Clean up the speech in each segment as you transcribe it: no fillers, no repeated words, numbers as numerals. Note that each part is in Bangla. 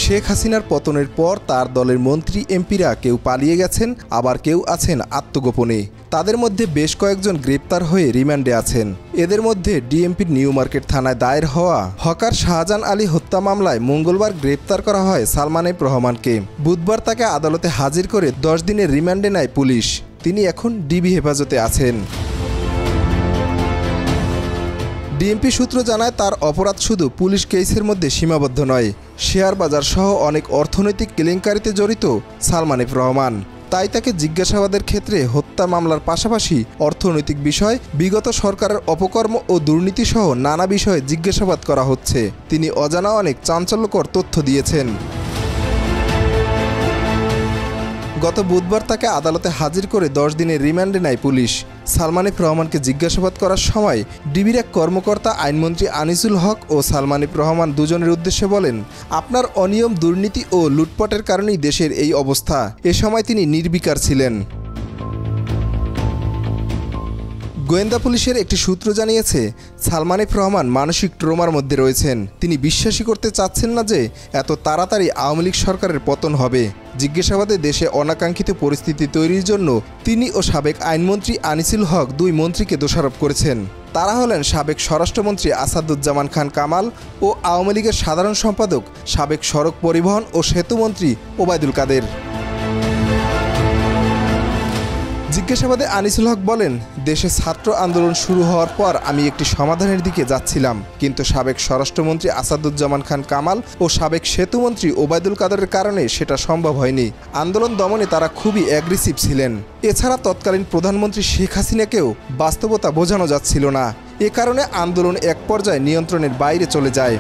শেখ হাসিনার পতনের পর তার দলের মন্ত্রী এমপিরা কেউ পালিয়ে গেছেন, আবার কেউ আছেন আত্মগোপনে। তাদের মধ্যে বেশ কয়েকজন গ্রেপ্তার হয়ে রিমান্ডে আছেন। এদের মধ্যে ডিএমপির নিউ মার্কেট থানায় দায়ের হওয়া হকার শাহজাহান আলী হত্যা মামলায় মঙ্গলবার গ্রেপ্তার করা হয় সালমান এফ রহমানকে। বুধবার তাকে আদালতে হাজির করে 10 দিনের রিমান্ডে নেয় পুলিশ। তিনি এখন ডিবি হেফাজতে আছেন। ডিএমপি সূত্র জানায়, তার অপরাধ শুধু পুলিশ কেসের মধ্যে সীমাবদ্ধ নয়। শেয়ার বাজার সহ অনেক অর্থনৈতিক কেলেঙ্কারিতে জড়িত সালমান এফ রহমান। তাই তাকে জিজ্ঞাসাবাদের ক্ষেত্রে হত্যা মামলার পাশাপাশি অর্থনৈতিক বিষয়, বিগত সরকারের অপকর্ম ও দুর্নীতি সহ নানা বিষয়ে জিজ্ঞাসাবাদ করা হচ্ছে। তিনি অজানা অনেক চাঞ্চল্যকর তথ্য দিয়েছেন। গত বুধবার তাকে আদালতে হাজির করে 10 দিনের রিমান্ডে নেয় পুলিশ। সালমান এফ রহমানকে জিজ্ঞাসাবাদ করার সময় ডিবির এক কর্মকর্তা আইনমন্ত্রী আনিসুল হক ও সালমান এফ রহমান দুজনের উদ্দেশ্যে বলেন, আপনার অনিয়ম, দুর্নীতি ও লুটপাটের কারণেই দেশের এই অবস্থা। এ সময় তিনি নির্বিকার ছিলেন। গোয়েন্দা পুলিশের একটি সূত্র জানিয়েছে, সালমান এফ রহমান মানসিক ট্রমার মধ্যে রয়েছেন। তিনি বিশ্বাসই করতে চাচ্ছেন না যে এত তাড়াতাড়ি আওয়ামী লীগ সরকারের পতন হবে। জিজ্ঞাসাবাদে দেশে অনাকাঙ্ক্ষিত পরিস্থিতি তৈরির জন্য তিনি ও সাবেক আইনমন্ত্রী আনিসুল হক 2 মন্ত্রীকে দোষারোপ করেছেন। তারা হলেন সাবেক স্বরাষ্ট্রমন্ত্রী আসাদুজ্জামান খান কামাল ও আওয়ামী লীগের সাধারণ সম্পাদক, সাবেক সড়ক পরিবহন ও সেতুমন্ত্রী ওবায়দুল কাদের। জিজ্ঞাসাবাদে আনিসুল হক বলেন, দেশে ছাত্র আন্দোলন শুরু হওয়ার পর আমি একটি সমাধানের দিকে যাচ্ছিলাম, কিন্তু সাবেক স্বরাষ্ট্রমন্ত্রী আসাদুজ্জামান খান কামাল ও সাবেক সেতুমন্ত্রী ওবায়দুল কাদেরের কারণে সেটা সম্ভব হয়নি। আন্দোলন দমনে তারা খুবই অ্যাগ্রেসিভ ছিলেন। এছাড়া তৎকালীন প্রধানমন্ত্রী শেখ হাসিনাকেও বাস্তবতা বোঝানো যাচ্ছিল না। এ কারণে আন্দোলন এক পর্যায়ে নিয়ন্ত্রণের বাইরে চলে যায়।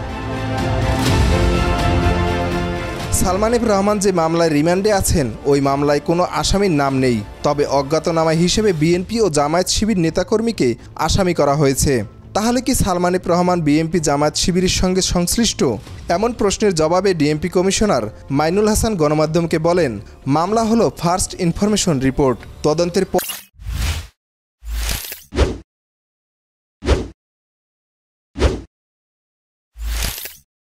সালমান এফ রহমান যে মামলায় রিমান্ডে আছেন, ওই মামলায় কোনো আসামির নাম নেই। তবে অজ্ঞাতনামা হিসেবে বিএনপি ও জামায়াত শিবির নেতাকর্মীকে আসামি করা হয়েছে। তাহলে কি সালমান এফ রহমান বিএনপি জামায়াত শিবিরের সঙ্গে সংশ্লিষ্ট? এমন প্রশ্নের জবাবে ডিএমপি কমিশনার মাইনুল হাসান গণমাধ্যমকে বলেন, মামলা হলো ফার্স্ট ইনফরমেশন রিপোর্ট। তদন্তের